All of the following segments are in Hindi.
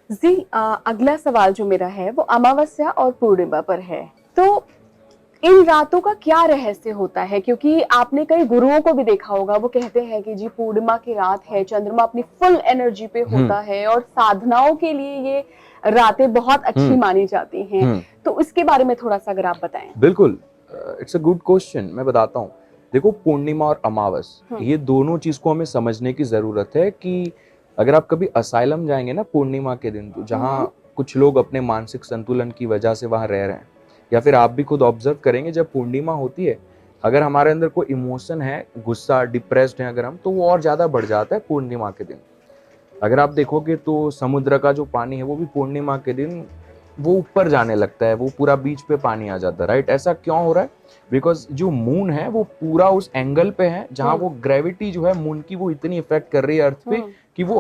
जी अगला सवाल जो मेरा है वो अमावस्या और पूर्णिमा पर है। तो इन रातों का क्या रहस्य होता है? क्योंकि आपने कई गुरुओं को भी देखा होगा, वो कहते हैं कि जी पूर्णिमा की रात है, चंद्रमा अपनी फुल एनर्जी पे हम्म। होता है और साधनाओं के लिए ये रातें बहुत अच्छी हम्म। मानी जाती हैं। हम्म। तो इसके बारे में थोड़ा-सा अगर आप बताएँ? बिल्कुल। इट्स अ गुड क्वेश्चन, मैं बताता हूँ। देखो, पूर्णिमा और अमावस, हुँ, ये दोनों चीज को हमें समझने की जरूरत है कि अगर आप कभी असाइलम जाएंगे ना पूर्णिमा के दिन, तो हुँ, हुँ, जहाँ कुछ लोग अपने मानसिक संतुलन की वजह से वहां रह रहे हैं, या फिर आप भी खुद ऑब्जर्व करेंगे जब पूर्णिमा होती है, अगर हमारे अंदर कोई इमोशन है, गुस्सा, डिप्रेस्ड है अगर हम, तो वो और ज्यादा बढ़ जाता है पूर्णिमा के दिन। अगर आप देखोगे तो समुद्र का जो पानी है वो भी पूर्णिमा के दिन वो ऊपर जाने लगता है, वो पूरा बीच पे पानी आ जाता है। राइट? ऐसा क्यों हो रहा है? बिकॉज जो मून है वो पूरा उस एंगल पे है जहां हुँ, वो ग्रेविटी जो है मून की वो इतनी इफेक्ट कर रही है अर्थ पे हुँ, कि वो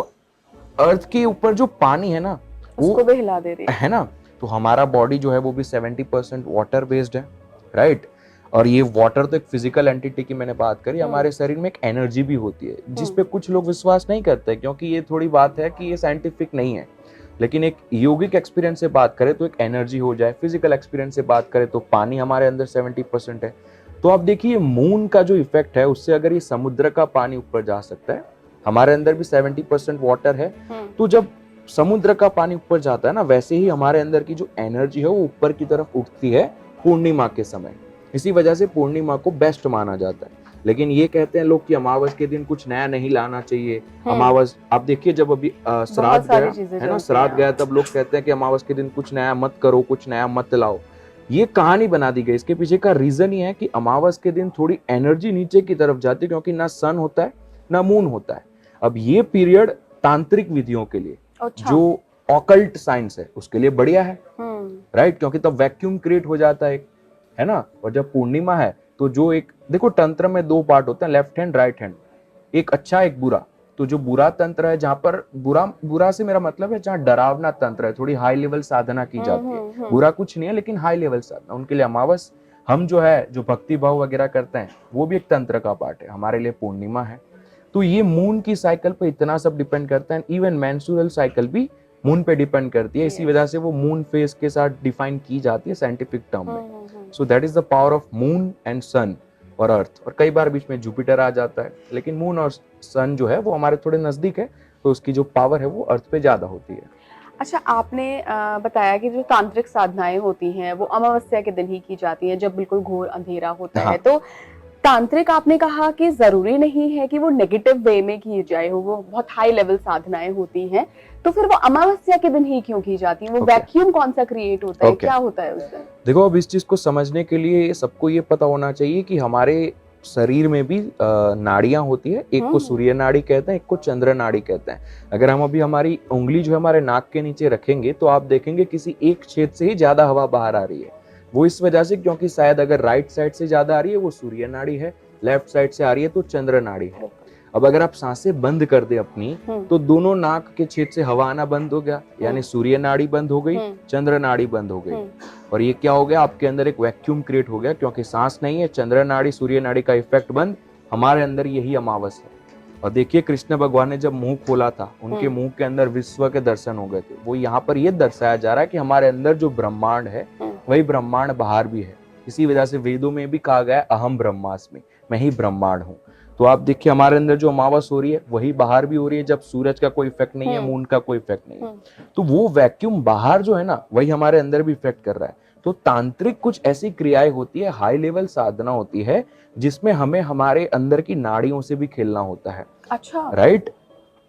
अर्थ के ऊपर जो पानी है ना, वो उसको भी हिला दे रही है। है ना। तो हमारा बॉडी जो है वो भी 70% वाटर बेस्ड है। राइट? और ये वाटर तो एक फिजिकल एंटिटी की मैंने बात करी, हुँ, हमारे शरीर में एक एनर्जी भी होती है जिस हुँ, पे कुछ लोग विश्वास नहीं करते, क्योंकि ये थोड़ी बात है कि ये साइंटिफिक नहीं है। लेकिन एक योगिक एक्सपीरियंस से बात करें तो एक एनर्जी हो जाए, फिजिकल एक्सपीरियंस से बात करें तो पानी हमारे अंदर 70% है। तो आप देखिए मून का जो इफेक्ट है उससे अगर ये समुद्र का पानी ऊपर जा सकता है, हमारे अंदर भी 70% वाटर है, हुँ, तो जब समुद्र का पानी ऊपर जाता है ना, वैसे ही हमारे अंदर की जो एनर्जी है वो ऊपर की तरफ उठती है पूर्णिमा के समय। इसी वजह से पूर्णिमा को बेस्ट माना जाता है। लेकिन ये कहते हैं लोग कि अमावस के दिन कुछ नया नहीं लाना चाहिए। हुँ, अमावस, आप देखिए जब अभी बहुत श्राद्ध सारी गया चीज़ें है ना, जलती हैं। श्राद्ध गया तब लोग कहते हैं कि अमावस के दिन कुछ नया मत करो, कुछ नया मत लाओ। ये कहानी बना दी गई, इसके पीछे का रीजन ये है कि अमावस के दिन थोड़ी एनर्जी नीचे की तरफ जाती है, क्योंकि ना सन होता है ना मून होता है। अब ये पीरियड तांत्रिक विधियों के लिए, अच्छा। जो ऑकल्ट साइंस है, उसके लिए बढ़िया है। हुँ, राइट? क्योंकि तब वैक्यूम क्रिएट हो जाता है, है ना। और जब पूर्णिमा है तो जो एक देखो, तंत्र में दो पार्ट होते हैं, लेफ्ट हैंड राइट हैंड, एक अच्छा एक बुरा। तो जो बुरा तंत्र है, जहां पर बुरा बुरा से मेरा मतलब है जहां डरावना तंत्र है, थोड़ी हाई लेवल साधना की हुँ, जाती है। हुँ, हुँ। बुरा कुछ नहीं है लेकिन हाई लेवल साधना, उनके लिए अमावस। हम जो है जो भक्ति भाव वगैरह करते हैं वो भी एक तंत्र का पार्ट है, हमारे लिए पूर्णिमा है। तो ये मून की साइकिल पे इतना सब डिपेंड करता है। इवन मेंस्ट्रुअल साइकिल भी मून पे डिपेंड करती है, इसी यस। वजह से वो मून फेज के साथ डिफाइन की जाती है साइंटिफिक टर्म में। हुँ, हुँ, हुँ। So that is the power of moon and sun और अर्थ। और कई बार बीच में जुपिटर आ जाता है, लेकिन मून और सन जो है वो हमारे थोड़े नजदीक है, तो उसकी जो पावर है वो अर्थ पे ज्यादा होती है। अच्छा आपने बताया कि जो तांत्रिक साधनाएँ होती हैं, वो अमावस्या के दिन ही की जाती हैं, जब बिल्कुल घोर अंधेरा होता है। हाँ। तो तांत्रिक आपने कहा कि ज़रूरी नहीं है कि वो नेगेटिव वे में की जाए, वो बहुत हाई लेवल साधनाएँ होती हैं। तो फिर वो अमावस्या के दिन ही क्यों की जाती हैं? वो ओके। वैक्यूम कौन-सा क्रिएट होता है? ओके। क्या होता है उस दिन? देखो, अब इस चीज को समझने के लिए सबको ये पता होना चाहिए कि हमारे शरीर में भी नाड़ियां होती है। एक हुँ, को हुँ। सूर्य नाड़ी कहते हैं, एक को चंद्र नाड़ी कहते हैं। अगर हम अभी हमारी उंगली जो है हमारे नाक के नीचे रखेंगे तो आप देखेंगे किसी एक छेद से ही ज्यादा हवा बाहर आ रही है। वो इस वजह से क्योंकि शायद अगर राइट साइड से ज्यादा आ रही है वो सूर्य नाड़ी है, लेफ्ट साइड से आ रही है तो चंद्र नाड़ी है। बिल्कुल। अब अगर आप सांसें बंद कर दे अपनी, हुँ, तो दोनों नाक के छेद से हवा आना बंद हो गया, हुँ, यानी सूर्य नाड़ी बंद हो गई, हुँ, चंद्र नाड़ी बंद हो गई। हुँ। और ये क्या हो गया, आपके अंदर एक वैक्यूम क्रिएट हो गया, क्योंकि सांस नहीं है, चंद्र नाड़ी सूर्य नाड़ी का इफेक्ट बंद, हमारे अंदर यही अमावस है। और देखिए कृष्ण भगवान ने जब मुंह खोला था, उनके हुँ, मुंह के अंदर विश्व के दर्शन हो गए थे। वो यहाँ पर ये दर्शाया जा रहा है कि हमारे अंदर जो ब्रह्मांड है हुँ। वही ब्रह्मांड बाहर भी है। इसी वजह से वेदों में भी कहा गया है अहम ब्रह्मास्मि, मैं ही ब्रह्मांड हूँ। तो आप देखिए हमारे अंदर जो अमावस हो रही है वही बाहर भी हो रही है, जब सूरज का कोई इफेक्ट नहीं है, हुँ, मून का कोई इफेक्ट नहीं है। हुँ। तो वो वैक्यूम बाहर जो है ना, वही हमारे अंदर भी इफेक्ट कर रहा है। तो तांत्रिक कुछ ऐसी क्रियाएं होती है, हाई लेवल साधना होती है, जिसमें हमें हमारे अंदर की नाड़ियों से भी खेलना होता है। अच्छा। राइट?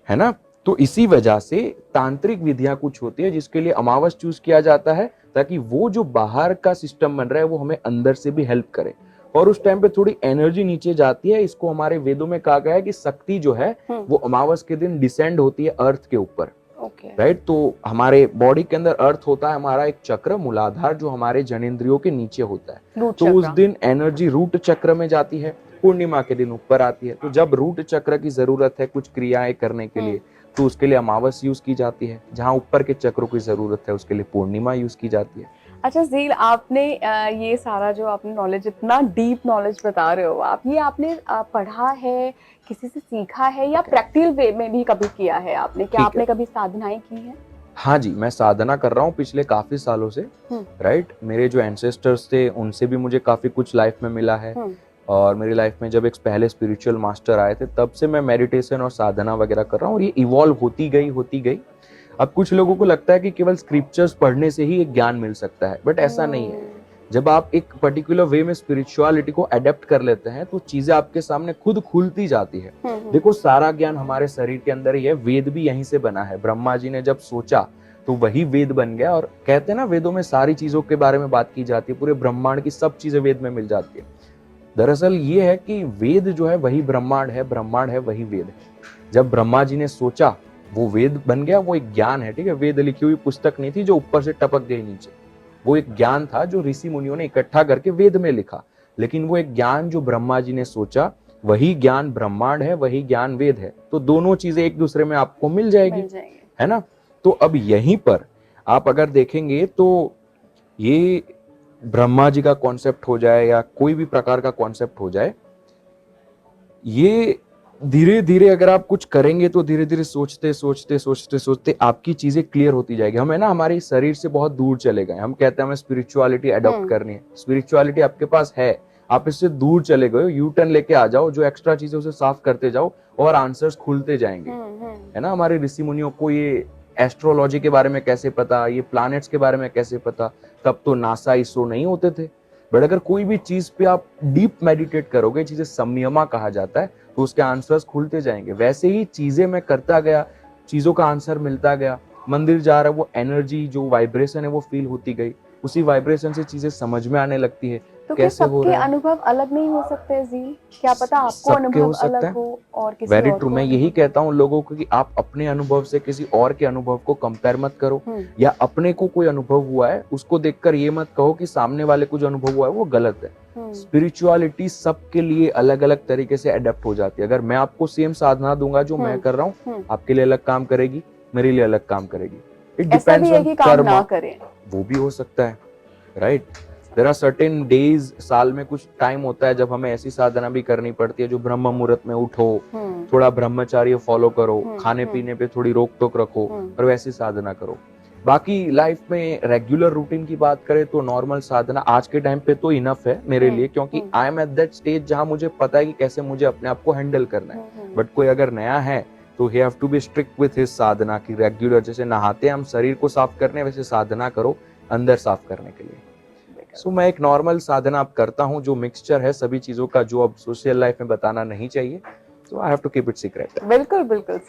है ना। तो इसी वजह से तांत्रिक विधियां कुछ होती है जिसके लिए अमावस चूज किया जाता है, ताकि वो जो बाहर का सिस्टम बन रहा है वो हमें अंदर से भी हेल्प करे। और उस टाइम पे थोड़ी एनर्जी नीचे जाती है, इसको हमारे वेदों में कहा गया है कि शक्ति जो है हुँ, वो अमावस के दिन डिसेंड होती है अर्थ के ऊपर। ओके। राइट? तो हमारे बॉडी के अंदर अर्थ होता है, हमारा एक चक्र मूलाधार जो हमारे जनेंद्रियों के नीचे होता है। रूट तो उस चक्रा। दिन एनर्जी रूट चक्र में जाती है, पूर्णिमा के दिन ऊपर आती है। तो जब रूट चक्र की जरूरत है कुछ क्रियाएं करने के हुँ। लिए, तो उसके लिए अमावस यूज की जाती है। जहां ऊपर के चक्रों की जरूरत है उसके लिए पूर्णिमा यूज की जाती है। अच्छा ज़ील आपने ये सारा जो आपने नॉलेज इतना डीप नॉलेज बता रहे हो आप, ये आपने पढ़ा है, किसी से सीखा है या ओके। प्रैक्टिकल वे में भी कभी किया है आपने? क्या ठीक है। आपने कभी साधनाएँ की हैं? हाँ जी, मैं साधना कर रहा हूँ पिछले काफी सालों से, राइट। मेरे जो एंसेस्टर्स थे उनसे भी मुझे काफी कुछ लाइफ में मिला है, और मेरी लाइफ में जब एक पहले स्पिरिचुअल मास्टर आए थे तब से मैं मेडिटेशन और साधना वगैरह कर रहा हूँ, और ये इवॉल्व होती गई। अब कुछ लोगों को लगता है कि केवल स्क्रिप्चर्स पढ़ने से ही एक ज्ञान मिल सकता है, बट ऐसा नहीं है। जब आप एक पर्टिकुलर वे में स्पिरिचुअलिटी को अडेप्ट कर लेते हैं तो चीजें आपके सामने खुद खुलती जाती है। देखो, सारा ज्ञान हमारे शरीर के अंदर ही है, वेद भी यहीं से बना है। ब्रह्मा जी ने जब सोचा तो वही वेद बन गया, और कहते हैं ना, वेदों में सारी चीजों के बारे में बात की जाती है, पूरे ब्रह्मांड की सब चीजें वेद में मिल जाती है। दरअसल ये है कि वेद जो है वही ब्रह्मांड है, ब्रह्मांड है वही वेद है। जब ब्रह्मा जी ने सोचा वो वेद बन गया, वो एक ज्ञान है, ठीक है। वेद लिखी हुई पुस्तक नहीं थी जो ऊपर से टपक गई नीचे, वो एक ज्ञान था जो ऋषि मुनियों ने इकट्ठा करके वेद में लिखा। लेकिन वो एक ज्ञान जो ब्रह्मा जी ने सोचा, वही ज्ञान ब्रह्मांड है, वही ज्ञान वेद है। तो दोनों चीजें एक दूसरे में आपको मिल जाएगी, है ना। तो अब यहीं पर आप अगर देखेंगे तो ये ब्रह्मा जी का कॉन्सेप्ट हो जाए या कोई भी प्रकार का कॉन्सेप्ट हो जाए, ये धीरे धीरे अगर आप कुछ करेंगे तो धीरे धीरे सोचते सोचते सोचते सोचते आपकी चीजें क्लियर होती जाएगी। हम है ना, हमारे शरीर से बहुत दूर चले गए, हम कहते हैं हमें स्पिरिचुअलिटी अडॉप्ट करनी है। स्पिरिचुअलिटी आपके पास है, आप इससे दूर चले गए हो, यू टर्न लेके आ जाओ, जो एक्स्ट्रा चीजें उसे साफ करते जाओ और आंसर्स खुलते जाएंगे, है ना। हमारे ऋषि मुनियों को ये एस्ट्रोलॉजी के बारे में कैसे पता, ये प्लैनेट्स के बारे में कैसे पता, तब तो नासा इसरो नहीं होते थे। बट अगर कोई भी चीज पे आप डीप मेडिटेट करोगे, चीजें संयमा कहा जाता है, तो उसके आंसर्स खुलते जाएंगे। वैसे ही चीजें मैं करता गया, चीजों का आंसर मिलता गया। मंदिर जा रहा है, वो एनर्जी जो वाइब्रेशन है वो फील होती गई, उसी वाइब्रेशन से चीजें समझ में आने लगती है। तो क्या सबके अनुभव अलग नहीं हो सकते जी? क्या पता आपको अनुभव अलग हो और किसी वेरी और ट्रू। को मैं यही कहता हूँ लोगों को कि आप अपने अनुभव से किसी और के अनुभव को कंपेयर मत करो, या अपने को कोई अनुभव हुआ है उसको देखकर ये मत कहो कि सामने वाले को जो अनुभव हुआ है वो गलत है। स्पिरिचुअलिटी सबके लिए अलग अलग तरीके से अडेप्ट हो जाती है। अगर मैं आपको सेम साधना दूंगा जो मैं कर रहा हूँ, आपके लिए अलग काम करेगी, मेरे लिए अलग काम करेगी। इट डिपेंड्स ऑन कर्मा, वो भी हो सकता है, right. There are certain days, साल में कुछ टाइम होता है जब हमें ऐसी साधना भी करनी पड़ती है जो ब्रह्म मुहूर्त में उठो, थोड़ा ब्रह्मचार्य फॉलो करो, खाने पीने पे थोड़ी रोक टोक रखो और वैसी साधना करो। बाकी लाइफ में रेगुलर रूटीन की बात करें तो नॉर्मल साधना आज के टाइम पे तो इनफ है मेरे लिए, क्योंकि I am at that stage जहां मुझे पता है कि कैसे मुझे अपने आप को हैंडल करना है। बट कोई अगर नया है तो he have to be strict with his साधना की रेगुलर, जैसे नहाते हम शरीर को साफ करने, वैसे साधना करो अंदर साफ करने के लिए। सो मैं एक नॉर्मल साधना अब करता हूँ जो मिक्सचर है सभी चीजों का, जो अब सोशल लाइफ में बताना नहीं चाहिए। So I have to keep it secret. बिल्कुल बिल्कुल